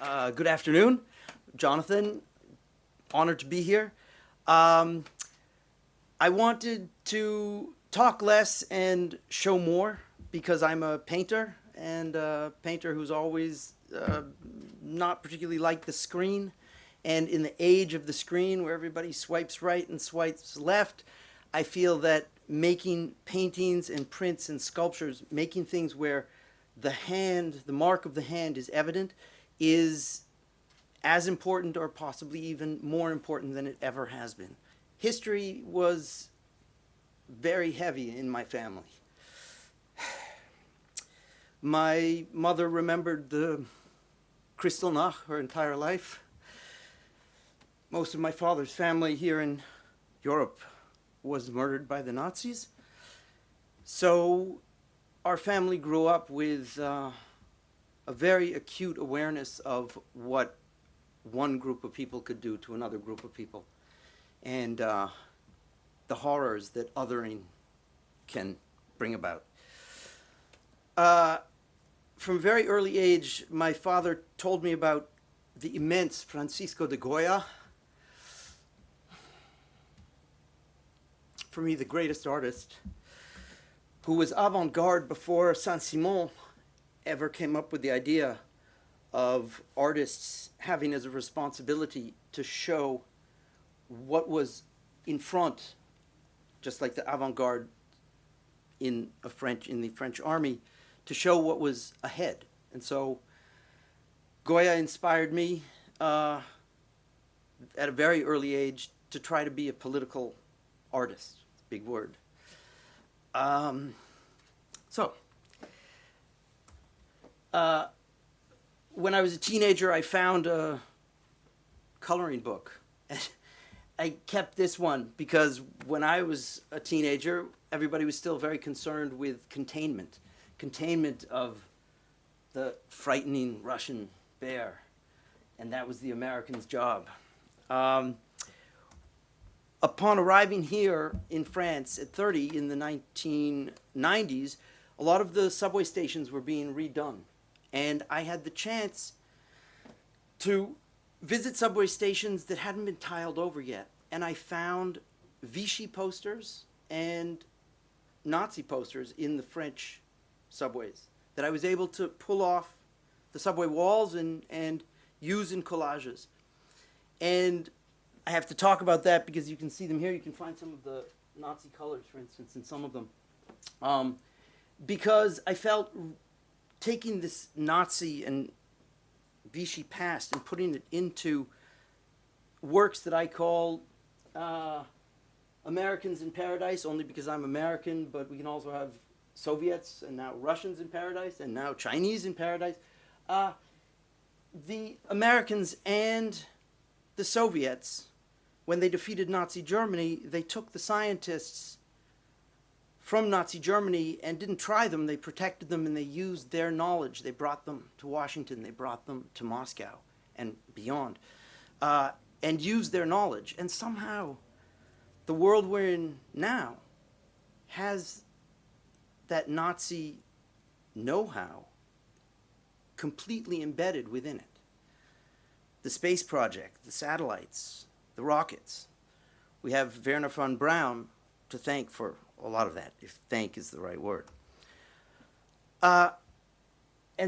Good afternoon, Jonathan. Honored to be here. Um, I wanted to talk less and show more because I'm a painter and a painter who's always not particularly liked the screen. And in the age of the screen where everybody swipes right and swipes left, I feel that making paintings and prints and sculptures, making things where the hand, the mark of the hand is evident, is as important or possibly even more important than it ever has been. History was very heavy in my family. My mother remembered the Kristallnacht her entire life. Most of my father's family here in Europe was murdered by the Nazis. So our family grew up with a very acute awareness of what one group of people could do to another group of people, and the horrors that othering can bring about. From a very early age, my father told me about the immense Francisco de Goya, for me the greatest artist, who was avant-garde before Saint-Simon ever came up with the idea of artists having as a responsibility to show what was in front, just like the avant-garde in the French army, to show what was ahead. And so Goya inspired me at a very early age to try to be a political artist. Big word. When I was a teenager, I found a coloring book. And I kept this one because when I was a teenager, everybody was still very concerned with containment of the frightening Russian bear. And that was the Americans' job. Upon arriving here in France at 30 in the 1990s, a lot of the subway stations were being redone. And I had the chance to visit subway stations that hadn't been tiled over yet. And I found Vichy posters and Nazi posters in the French subways that I was able to pull off the subway walls and use in collages. And I have to talk about that because you can see them here. You can find some of the Nazi colors, for instance, in some of them. Because I felt taking this Nazi and Vichy past and putting it into works that I call Americans in Paradise, only because I'm American, but we can also have Soviets and now Russians in paradise and now Chinese in paradise. The Americans and the Soviets, when they defeated Nazi Germany, they took the scientists from Nazi Germany and didn't try them. They protected them and they used their knowledge. They brought them to Washington. They brought them to Moscow and beyond, and used their knowledge. And somehow the world we're in now has that Nazi know-how completely embedded within it. The space project, the satellites, the rockets. We have Wernher von Braun to thank for a lot of that, if thank is the right word. And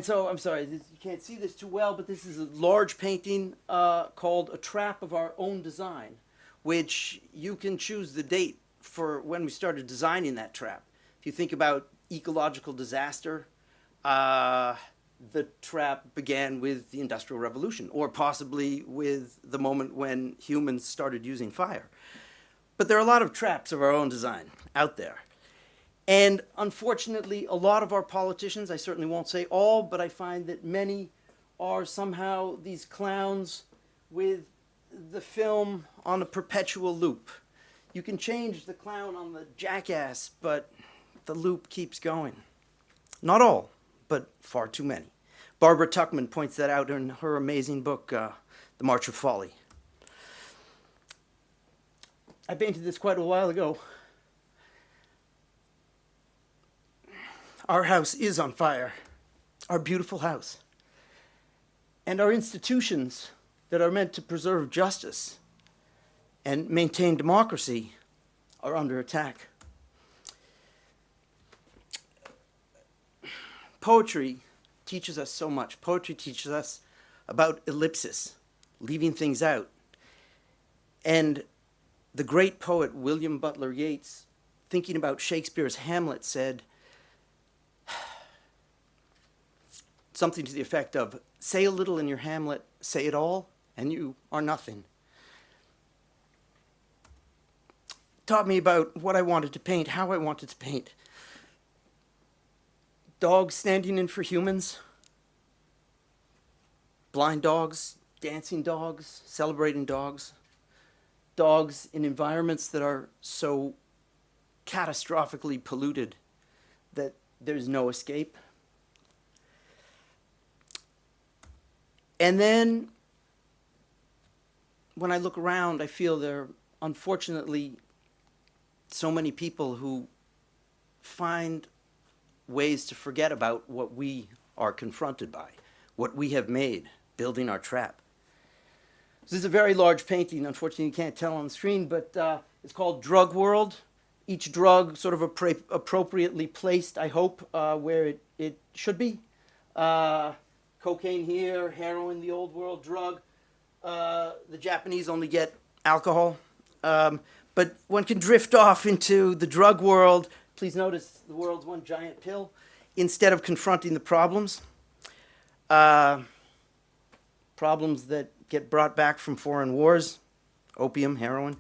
so, I'm sorry, you can't see this too well, but this is a large painting called A Trap of Our Own Design, which you can choose the date for when we started designing that trap. If you think about ecological disaster, the trap began with the Industrial Revolution, or possibly with the moment when humans started using fire. But there are a lot of traps of our own design out there. And unfortunately, a lot of our politicians, I certainly won't say all, but I find that many are somehow these clowns with the film on a perpetual loop. You can change the clown on the jackass, but the loop keeps going. Not all, but far too many. Barbara Tuchman points that out in her amazing book, The March of Folly. I painted this quite a while ago. Our house is on fire, our beautiful house. And our institutions that are meant to preserve justice and maintain democracy are under attack. Poetry teaches us so much. Poetry teaches us about ellipsis, leaving things out. And the great poet William Butler Yeats, thinking about Shakespeare's Hamlet, said something to the effect of, "Say a little in your Hamlet, say it all, and you are nothing." Taught me about what I wanted to paint, how I wanted to paint. Dogs standing in for humans, blind dogs, dancing dogs, celebrating dogs, dogs in environments that are so catastrophically polluted that there's no escape. And then when I look around, I feel there are unfortunately so many people who find ways to forget about what we are confronted by, what we have made, building our trap. This is a very large painting. Unfortunately, you can't tell on the screen, but it's called Drug World. Each drug sort of appropriately placed, I hope, where it should be. Cocaine here, heroin, the old world drug. The Japanese only get alcohol. But one can drift off into the drug world. Please notice the world's one giant pill instead of confronting the problems. Problems that get brought back from foreign wars, opium, heroin.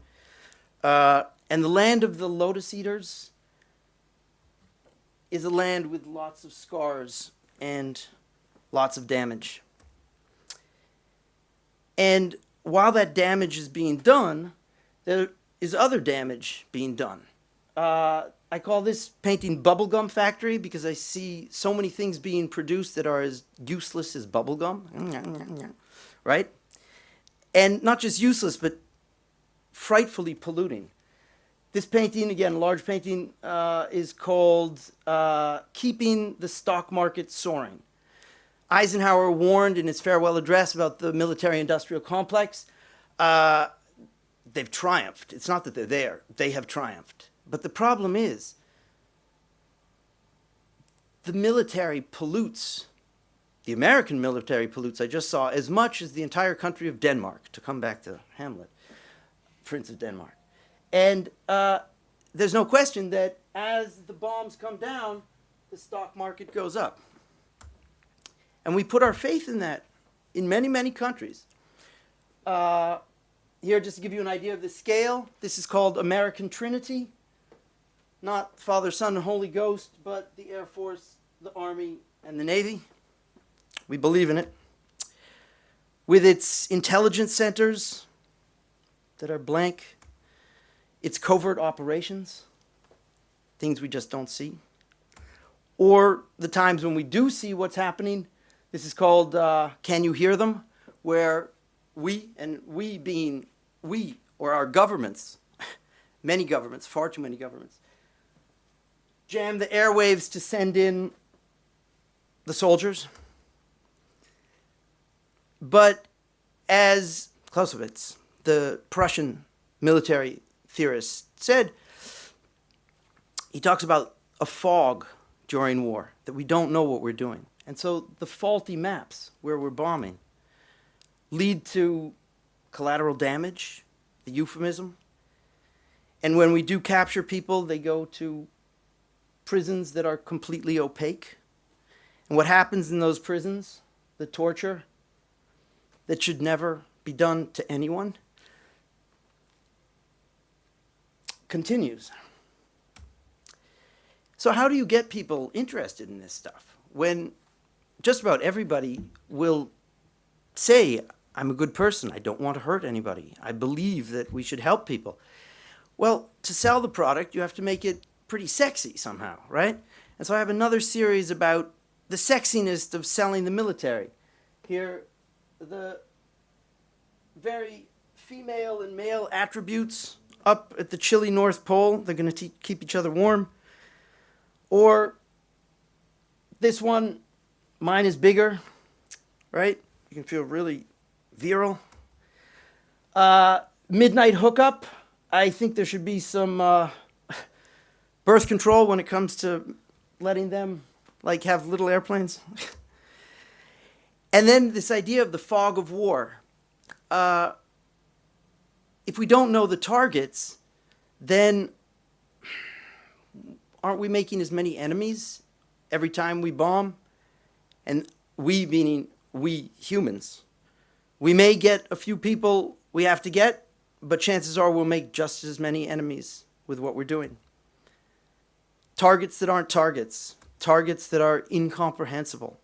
And the land of the lotus eaters is a land with lots of scars and lots of damage. And while that damage is being done, there is other damage being done. I call this painting Bubblegum Factory because I see so many things being produced that are as useless as bubblegum, right? And not just useless, but frightfully polluting. This painting, again, large painting, is called Keeping the Stock Market Soaring. Eisenhower warned in his farewell address about the military-industrial complex. They've triumphed. It's not that they're there. They have triumphed. But the problem is the military pollutes, the American military pollutes, I just saw, as much as the entire country of Denmark, to come back to Hamlet, Prince of Denmark. And there's no question that as the bombs come down, the stock market goes up. And we put our faith in that in many, many countries. Here, just to give you an idea of the scale, this is called American Trinity. Not Father, Son, and Holy Ghost, but the Air Force, the Army, and the Navy. We believe in it. With its intelligence centers that are blank, its covert operations, things we just don't see. Or the times when we do see what's happening, this is called Can You Hear Them? Where we, and we being we, or our governments, many governments, far too many governments, jam the airwaves to send in the soldiers. But as Clausewitz, the Prussian military theorist, said, he talks about a fog during war, that we don't know what we're doing. And so the faulty maps where we're bombing lead to collateral damage, the euphemism. And when we do capture people, they go to prisons that are completely opaque. And what happens in those prisons, the torture that should never be done to anyone, continues. So how do you get people interested in this stuff when just about everybody will say, I'm a good person, I don't want to hurt anybody, I believe that we should help people? Well, to sell the product, you have to make it pretty sexy somehow, right? And so I have another series about the sexiness of selling the military. Here, the very female and male attributes up at the chilly North Pole. They're going to keep each other warm. Or this one, mine is bigger, right? you can feel really virile. Midnight hookup. I think there should be some birth control when it comes to letting them like have little airplanes. And then this idea of the fog of war. If we don't know the targets, then aren't we making as many enemies every time we bomb? And we, meaning we humans. We may get a few people we have to get, but chances are we'll make just as many enemies with what we're doing. Targets that aren't targets. Targets that are incomprehensible.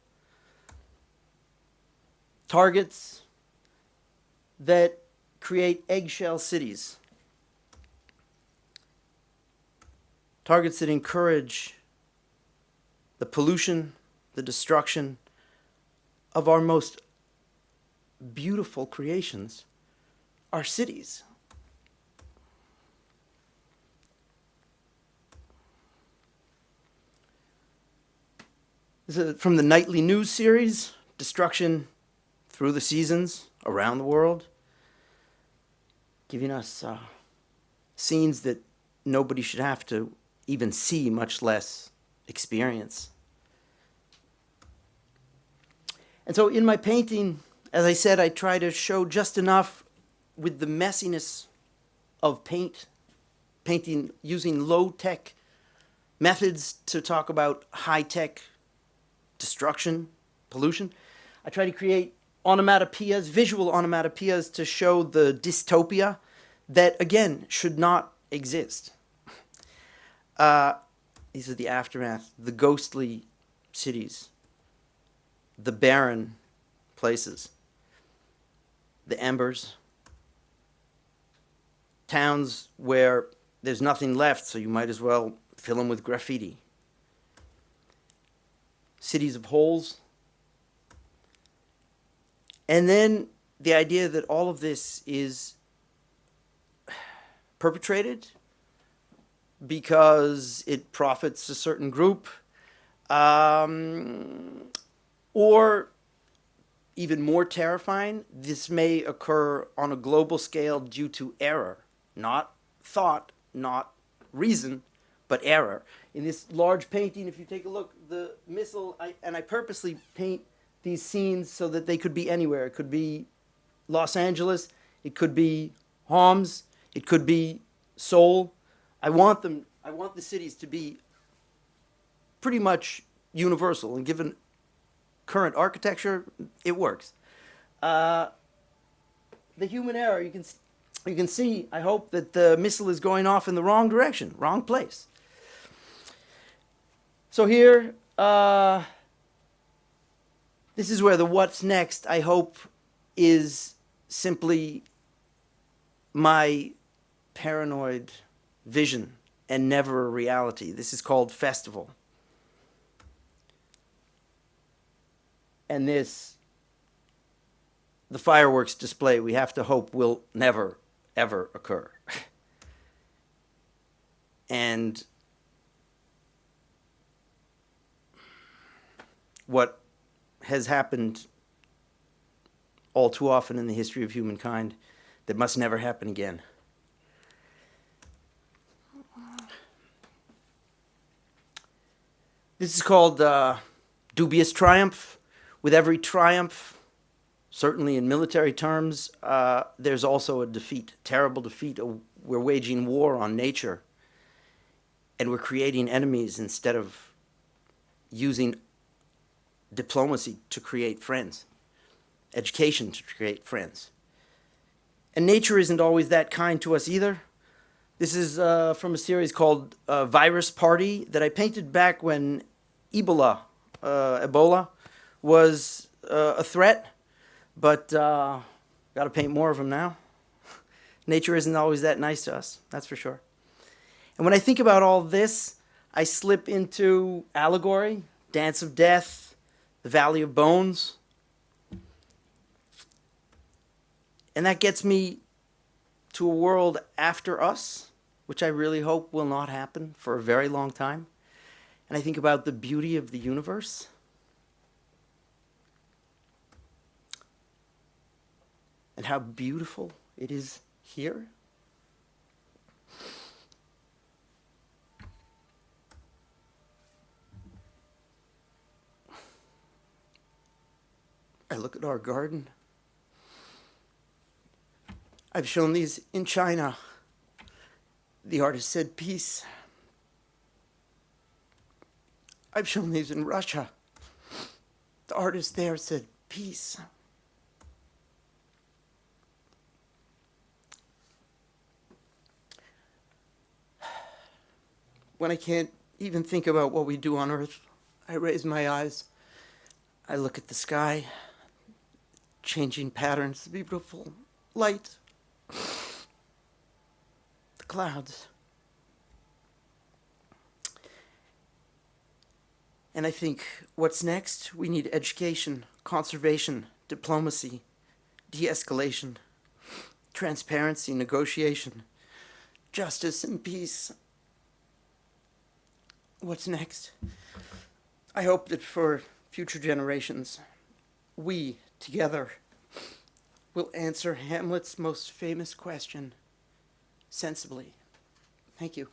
Targets that create eggshell cities. Targets that encourage the pollution, the destruction of our most beautiful creations, our cities. This is from the nightly news series, Destruction Through the Seasons, Around the World, giving us scenes that nobody should have to even see, much less experience. And so in my painting, as I said, I try to show just enough with the messiness of painting using low-tech methods to talk about high-tech destruction, pollution. I try to create onomatopoeias, visual onomatopoeias, to show the dystopia that, again, should not exist. These are the aftermath, the ghostly cities, the barren places, the embers, towns where there's nothing left, so you might as well fill them with graffiti. Cities of holes. And then the idea that all of this is perpetrated because it profits a certain group, or even more terrifying, this may occur on a global scale due to error, not thought, not reason, but error. In this large painting, if you take a look, the missile, I purposely paint these scenes so that they could be anywhere. It could be Los Angeles, it could be Homs, it could be Seoul. I want the cities to be pretty much universal, and given current architecture, it works. The human error, you can see, I hope, that the missile is going off in the wrong direction, wrong place. So here, this is where the what's next, I hope, is simply my paranoid vision and never a reality. This is called Festival. And this, the fireworks display, we have to hope will never, ever occur. And what has happened all too often in the history of humankind that must never happen again. This is called dubious triumph. With every triumph, certainly in military terms, there's also a defeat, terrible defeat. We're waging war on nature, and we're creating enemies instead of using diplomacy to create friends, education to create friends. And nature isn't always that kind to us either. This is from a series called Virus Party that I painted back when Ebola was a threat, but got to paint more of them now. Nature isn't always that nice to us, that's for sure. And when I think about all this, I slip into allegory, Dance of Death, the Valley of Bones. And that gets me to a world after us, which I really hope will not happen for a very long time. And I think about the beauty of the universe. and how beautiful it is here. I look at our garden. I've shown these in China. The artist said peace. I've shown these in Russia. The artist there said peace. When I can't even think about what we do on Earth, I raise my eyes. I look at the sky, changing patterns, the beautiful light, the clouds. And I think, what's next? We need education, conservation, diplomacy, de-escalation, transparency, negotiation, justice, and peace. What's next? I hope that for future generations, we, together, will answer Hamlet's most famous question sensibly. Thank you.